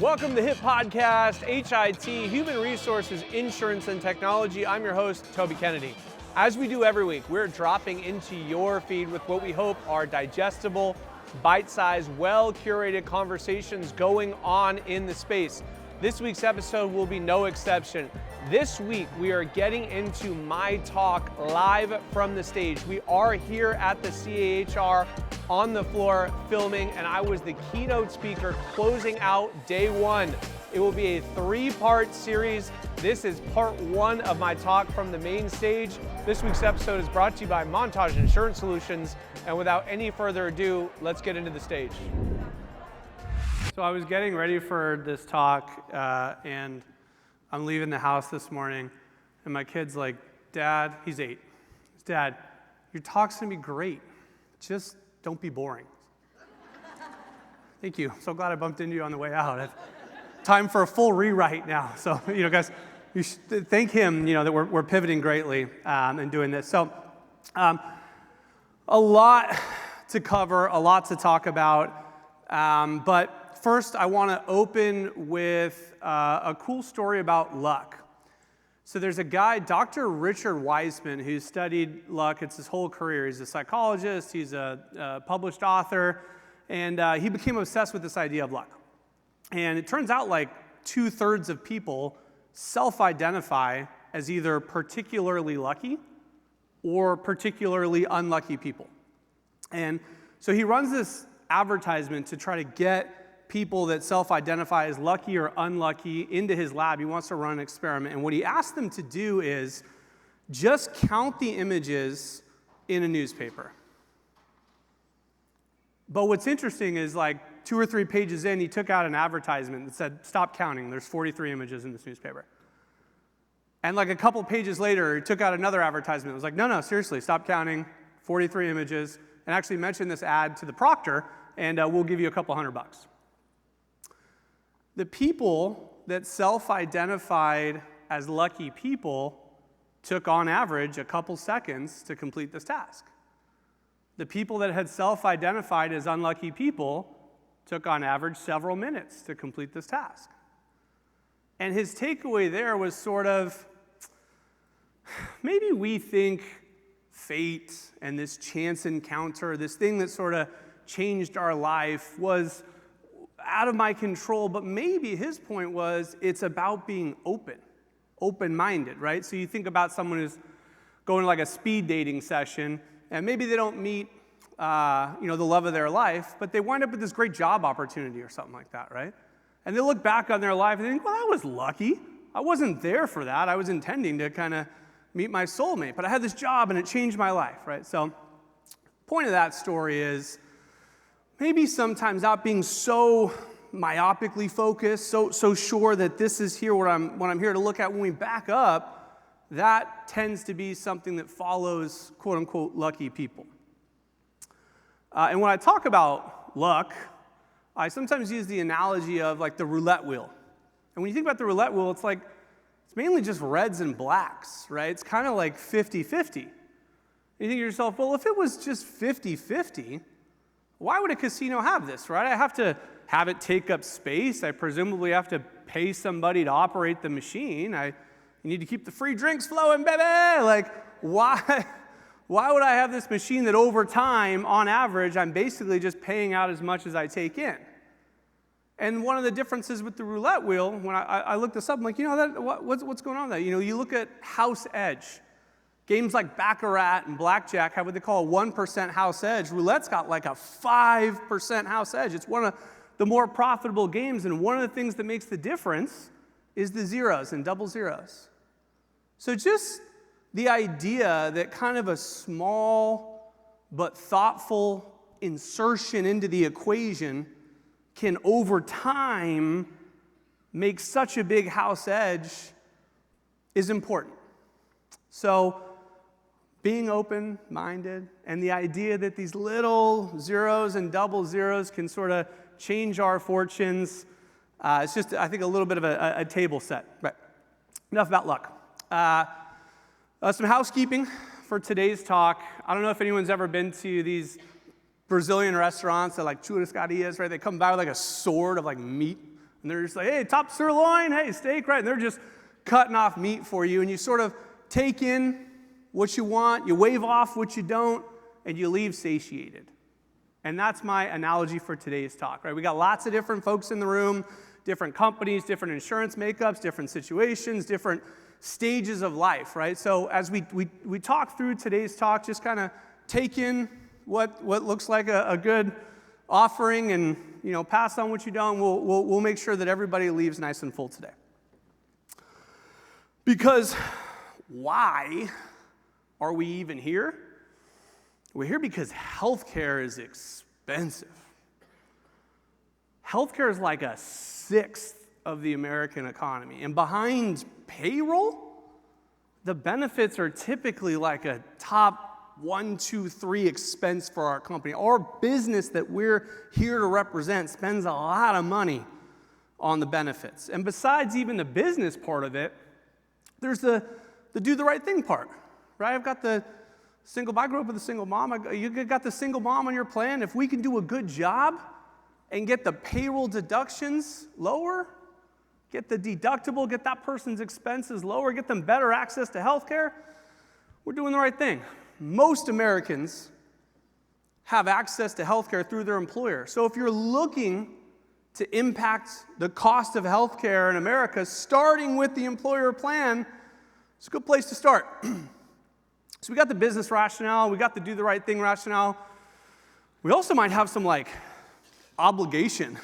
Welcome to HIT Podcast, H.I.T, Human Resources, Insurance, and Technology. I'm your host, Toby Kennedy. As we do every week, we're dropping into your feed with what we hope are digestible, bite-sized, well-curated conversations going on in the space. This week's episode will be no exception. This week, we are getting into my talk live from the stage. We are here at the CAHR on the floor filming, and I was the keynote speaker closing out day one. It will be a three-part series. This is part one of my talk from the main stage. This week's episode is brought to you by Montage Insurance Solutions, and without any further ado, let's get into the stage. So I was getting ready for this talk, and I'm leaving the house this morning, and my kid's like, Dad, he's 8. Dad, your talk's gonna be great. Just don't be boring. Thank you. So glad I bumped into you on the way out. Time for a full rewrite now. So, guys, you should thank him, that we're pivoting greatly and doing this. So, a lot to cover, a lot to talk about, but first, I want to open with a cool story about luck. So there's a guy, Dr. Richard Wiseman, who studied luck. It's his whole career. He's a psychologist. He's a published author. And he became obsessed with this idea of luck. And it turns out like 2/3 of people self-identify as either particularly lucky or particularly unlucky people. And so he runs this advertisement to try to get people that self-identify as lucky or unlucky into his lab. He wants to run an experiment. And what he asked them to do is just count the images in a newspaper. But what's interesting is like 2 or 3 pages in, he took out an advertisement that said, stop counting, there's 43 images in this newspaper. And like a couple pages later, he took out another advertisement. It was like, no, seriously, stop counting, 43 images, and actually mentioned this ad to the proctor, and we'll give you a couple $100. The people that self-identified as lucky people took, on average, a couple seconds to complete this task. The people that had self-identified as unlucky people took, on average, several minutes to complete this task. And his takeaway there was sort of, maybe we think fate and this chance encounter, this thing that sort of changed our life, was out of my control, but maybe his point was it's about being open-minded, right? So you think about someone who's going to like a speed dating session, and maybe they don't meet, the love of their life, but they wind up with this great job opportunity or something like that, right? And they look back on their life and they think, well, I was lucky. I wasn't there for that. I was intending to kind of meet my soulmate, but I had this job and it changed my life, right? So point of that story is, maybe sometimes not being so myopically focused, so sure that this is here what I'm here to look at. When we back up, that tends to be something that follows quote unquote lucky people. And when I talk about luck, I sometimes use the analogy of like the roulette wheel. And when you think about the roulette wheel, it's mainly just reds and blacks, right? It's kind of like 50-50. You think to yourself, well, if it was just 50-50, why would a casino have this, right? I have to have it take up space. I presumably have to pay somebody to operate the machine. You need to keep the free drinks flowing, baby. Like, why would I have this machine that over time, on average, I'm basically just paying out as much as I take in? And one of the differences with the roulette wheel, when I looked this up, I'm like, what's going on there? You look at house edge. Games like Baccarat and Blackjack have what they call a 1% house edge. Roulette's got like a 5% house edge. It's one of the more profitable games, and one of the things that makes the difference is the zeros and double zeros. So just the idea that kind of a small but thoughtful insertion into the equation can, over time, make such a big house edge is important. So being open-minded, and the idea that these little zeros and double zeros can sort of change our fortunes, it's just, I think, a little bit of a table set. But enough about luck. Some housekeeping for today's talk. I don't know if anyone's ever been to these Brazilian restaurants that like churrascarias, right? They come by with like a sword of like meat, and And they're just like, hey, top sirloin, hey, steak, right? And they're just cutting off meat for you, and you sort of take in what you want, you wave off what you don't, and you leave satiated. And that's my analogy for today's talk, right? We got lots of different folks in the room, different companies, different insurance makeups, different situations, different stages of life, right? So as we talk through today's talk, just kind of take in what looks like a good offering, and pass on what you don't. We'll make sure that everybody leaves nice and full today. Because why are we even here? We're here because healthcare is expensive. Healthcare is like a sixth of the American economy. And behind payroll, the benefits are typically like a top 1, 2, 3 expense for our company. Our business that we're here to represent spends a lot of money on the benefits. And besides even the business part of it, there's the do the right thing part, right? I grew up with a single mom. You got the single mom on your plan. If we can do a good job and get the payroll deductions lower, get the deductible, get that person's expenses lower, get them better access to health care, we're doing the right thing. Most Americans have access to health care through their employer. So if you're looking to impact the cost of health care in America, starting with the employer plan, it's a good place to start. So we got the business rationale, we got the do the right thing rationale. We also might have some obligation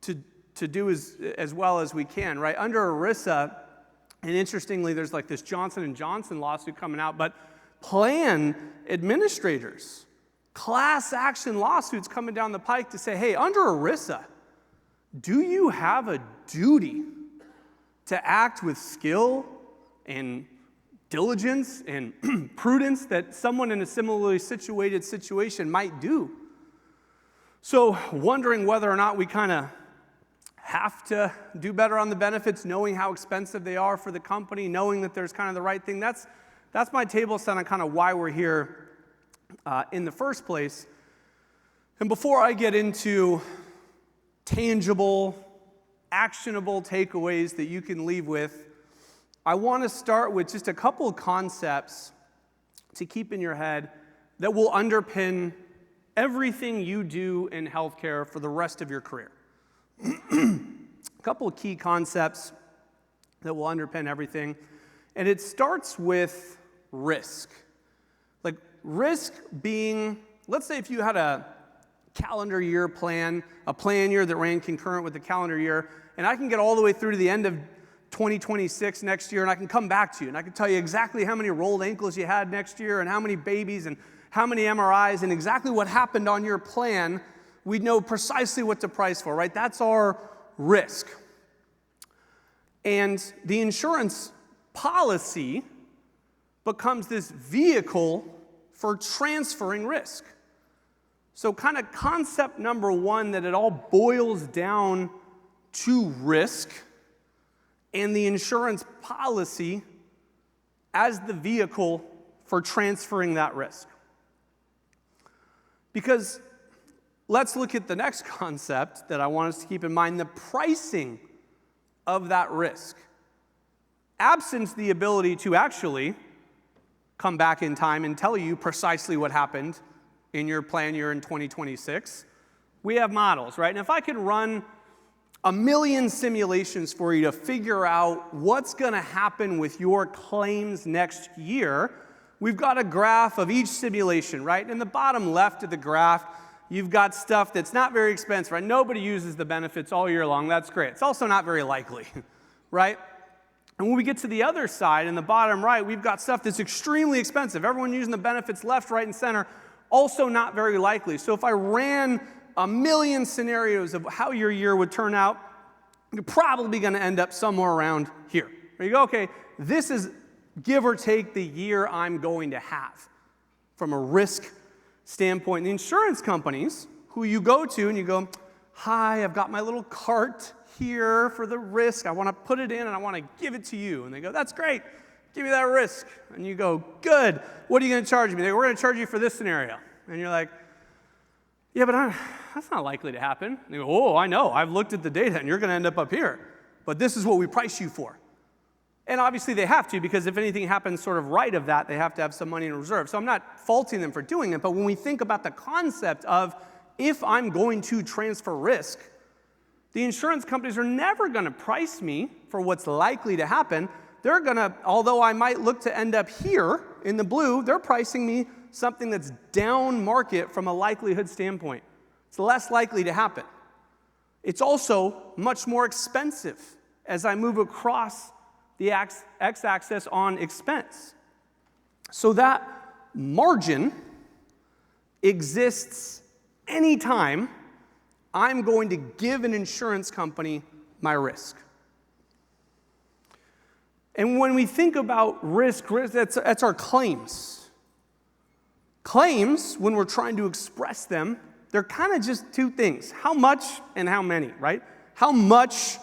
to do as well as we can, right? Under ERISA, and interestingly, there's this Johnson & Johnson lawsuit coming out, but plan administrators, class action lawsuits coming down the pike to say, hey, under ERISA, do you have a duty to act with skill and diligence and prudence that someone in a similarly situated situation might do? So wondering whether or not we kind of have to do better on the benefits, knowing how expensive they are for the company, knowing that there's kind of the right thing. That's my table set on kind of why we're here in the first place. And before I get into tangible, actionable takeaways that you can leave with, I want to start with just a couple of concepts to keep in your head that will underpin everything you do in healthcare for the rest of your career. A couple of key concepts that will underpin everything. And it starts with risk. Risk being, let's say if you had a calendar year plan, a plan year that ran concurrent with the calendar year, and I can get all the way through to the end of 2026 next year, and I can come back to you, and I can tell you exactly how many rolled ankles you had next year, and how many babies, and how many MRIs, and exactly what happened on your plan. We'd know precisely what to price for, right? That's our risk. And the insurance policy becomes this vehicle for transferring risk. So kind of concept number one, that it all boils down to risk and the insurance policy as the vehicle for transferring that risk. Because let's look at the next concept that I want us to keep in mind, the pricing of that risk. Absent the ability to actually come back in time and tell you precisely what happened in your plan year in 2026, we have models, right? And if I could run 1 million simulations for you to figure out what's going to happen with your claims next year, we've got a graph of each simulation, right? In the bottom left of the graph, you've got stuff that's not very expensive, right? Nobody uses the benefits all year long. That's great. It's also not very likely, right? And when we get to the other side, in the bottom right, we've got stuff that's extremely expensive. Everyone using the benefits left, right, and center, also not very likely. So if I ran 1 million scenarios of how your year would turn out, you're probably going to end up somewhere around here. Where you go, okay, this is give or take the year I'm going to have from a risk standpoint. The insurance companies who you go to and you go, hi, I've got my little cart here for the risk. I want to put it in and I want to give it to you. And they go, that's great. Give me that risk. And you go, good. What are you going to charge me? They go, we're going to charge you for this scenario. And you're like, Yeah, but that's not likely to happen. They go, oh, I know. I've looked at the data, and you're going to end up here. But this is what we price you for. And obviously they have to, because if anything happens sort of right of that, they have to have some money in reserve. So I'm not faulting them for doing it, but when we think about the concept of if I'm going to transfer risk, the insurance companies are never going to price me for what's likely to happen. They're going to, although I might look to end up here in the blue, they're pricing me something that's down market from a likelihood standpoint. It's less likely to happen. It's also much more expensive as I move across the x-axis on expense. So that margin exists anytime I'm going to give an insurance company my risk. And when we think about risk that's our claims. Claims, when we're trying to express them, they're kind of just two things. How much and how many, right? How much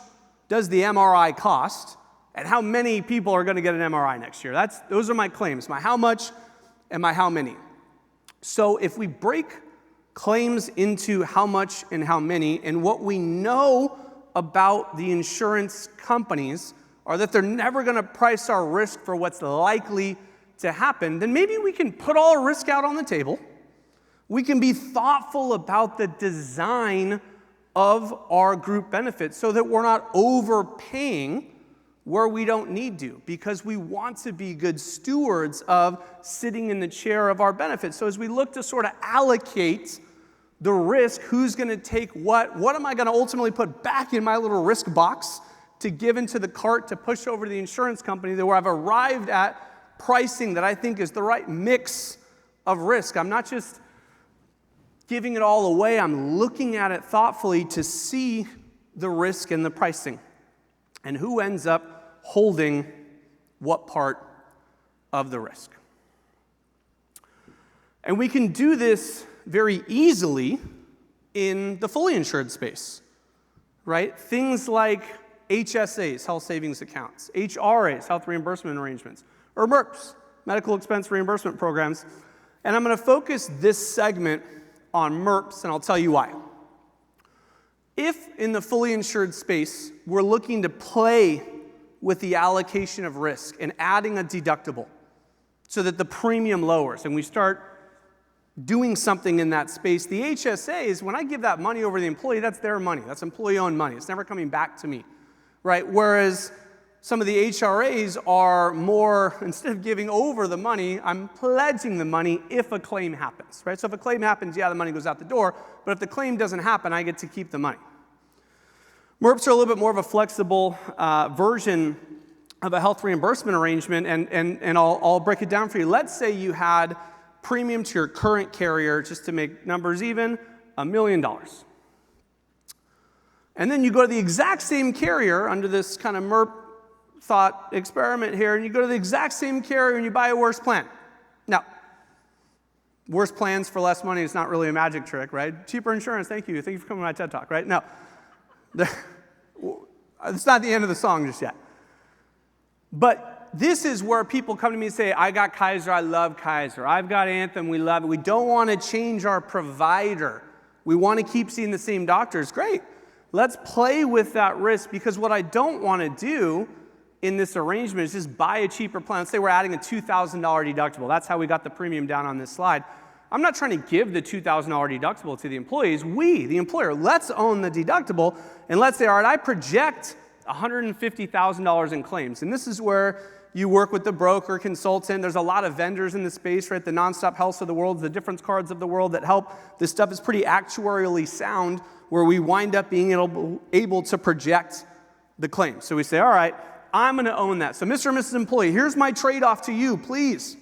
does the MRI cost? And how many people are going to get an MRI next year? Those are my claims, my how much and my how many. So if we break claims into how much and how many, and what we know about the insurance companies are that they're never going to price our risk for what's likely to happen, then maybe we can put all our risk out on the table. We can be thoughtful about the design of our group benefits so that we're not overpaying where we don't need to, because we want to be good stewards of sitting in the chair of our benefits. So as we look to sort of allocate the risk, who's going to take what am I going to ultimately put back in my little risk box to give into the cart to push over to the insurance company, that where I've arrived at pricing that I think is the right mix of risk. I'm not just giving it all away, I'm looking at it thoughtfully to see the risk and the pricing. And who ends up holding what part of the risk. And we can do this very easily in the fully insured space, right? Things like HSAs, health savings accounts, HRAs, health reimbursement arrangements, or MERPs, medical expense reimbursement programs. And I'm going to focus this segment on MERPs, and I'll tell you why. If in the fully insured space, we're looking to play with the allocation of risk and adding a deductible so that the premium lowers, and we start doing something in that space, the HSAs, when I give that money over to the employee, that's their money. That's employee-owned money. It's never coming back to me, right? Whereas some of the HRAs are more, instead of giving over the money, I'm pledging the money if a claim happens, right? So if a claim happens, yeah, the money goes out the door, but if the claim doesn't happen, I get to keep the money. MERPs are a little bit more of a flexible version of a health reimbursement arrangement, and I'll break it down for you. Let's say you had premium to your current carrier, just to make numbers even, $1 million. And then you go to the exact same carrier under this kind of MERP thought experiment here, and you go to the exact same carrier and you buy a worse plan. Now, worse plans for less money is not really a magic trick, right? Cheaper insurance, thank you. Thank you for coming to my TED Talk, right? No. It's not the end of the song just yet. But this is where people come to me and say, I got CAHR, I love CAHR. I've got Anthem, we love it. We don't want to change our provider. We want to keep seeing the same doctors. Great. Let's play with that risk, because what I don't want to do in this arrangement is just buy a cheaper plan. Let's say we're adding a $2,000 deductible. That's how we got the premium down on this slide. I'm not trying to give the $2,000 deductible to the employees. We, the employer, let's own the deductible, and let's say, all right, I project $150,000 in claims. And this is where you work with the broker, consultant. There's a lot of vendors in the space, right? The Nonstop Healths of the world, the difference cards of the world that help. This stuff is pretty actuarially sound, where we wind up being able to project the claim. So we say, all right, I'm going to own that. So Mr. and Mrs. Employee, here's my trade-off to you, please.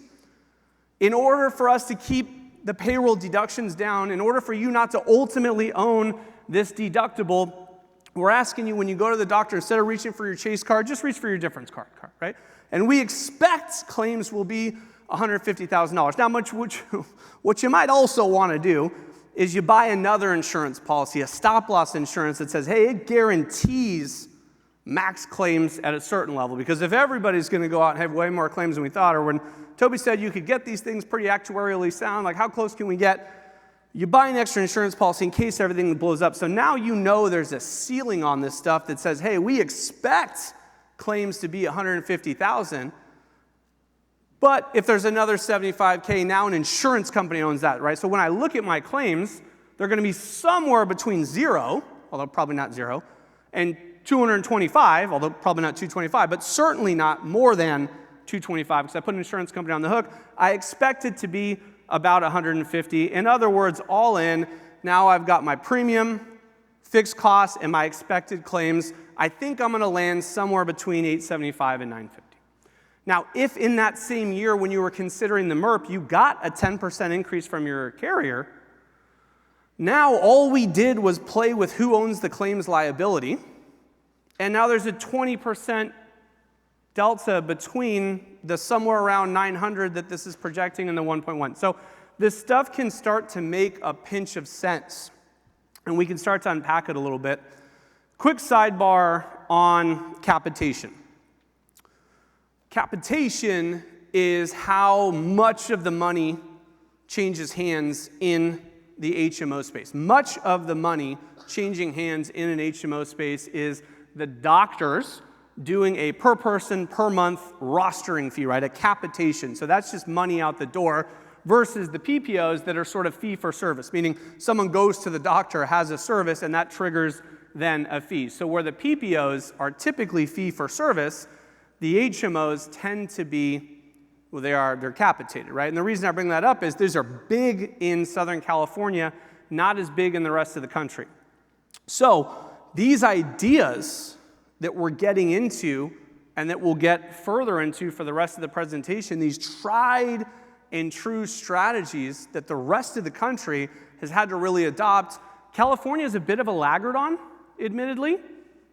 In order for us to keep the payroll deductions down, in order for you not to ultimately own this deductible, we're asking you, when you go to the doctor, instead of reaching for your Chase card, just reach for your difference card, right? And we expect claims will be $150,000. Now, what you might also want to do is you buy another insurance policy, a stop-loss insurance that says, hey, it guarantees max claims at a certain level. Because if everybody's going to go out and have way more claims than we thought, or when Toby said you could get these things pretty actuarially sound, like how close can we get? you buy an extra insurance policy in case everything blows up. So now you know there's a ceiling on this stuff that says, hey, we expect claims to be 150,000. But if there's another 75K, now an insurance company owns that, right? So when I look at my claims, they're going to be somewhere between 0, although probably not 0, and 225, although probably not 225, but certainly not more than 225 because I put an insurance company on the hook. I expect it to be about 150. In other words, all in, now I've got my premium, fixed costs, and my expected claims. I think I'm going to land somewhere between 875 and 950. Now, if in that same year when you were considering the MERP, you got a 10% increase from your carrier, now all we did was play with who owns the claims liability, and now there's a 20% delta between the somewhere around 900 that this is projecting and the 1.1. So this stuff can start to make a pinch of sense, and we can start to unpack it a little bit. Quick sidebar on capitation. Capitation is how much of the money changes hands in the HMO space. Much of the money changing hands in an HMO space is the doctors doing a per person, per month rostering fee, right? A capitation. So that's just money out the door versus the PPOs that are sort of fee for service, meaning someone goes to the doctor, has a service, and that triggers then a fee. So where the PPOs are typically fee for service, the HMOs tend to be, well, they're capitated, right? And the reason I bring that up is these are big in Southern California, not as big in the rest of the country. So these ideas that we're getting into and that we'll get further into for the rest of the presentation, these tried and true strategies that the rest of the country has had to really adopt, California is a bit of a laggard on, admittedly,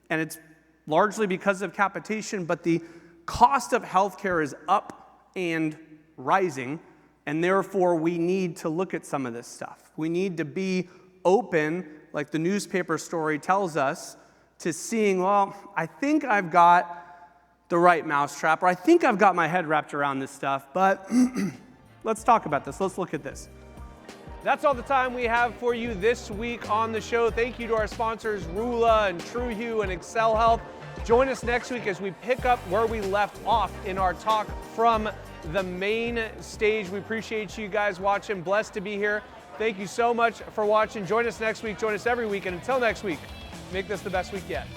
and it's largely because of capitation, but the cost of healthcare is up and rising, and therefore we need to look at some of this stuff. We need to be open, like the newspaper story tells us, to seeing, well, I think I've got the right mousetrap, or I think I've got my head wrapped around this stuff, but let's talk about this. Let's look at this. That's all the time we have for you this week on the show. Thank you to our sponsors, Rula and TrueHue and Excel Health. Join us next week as we pick up where we left off in our talk from the main stage. We appreciate you guys watching. Blessed to be here. Thank you so much for watching. Join us next week. Join us every week. And until next week, make this the best week yet.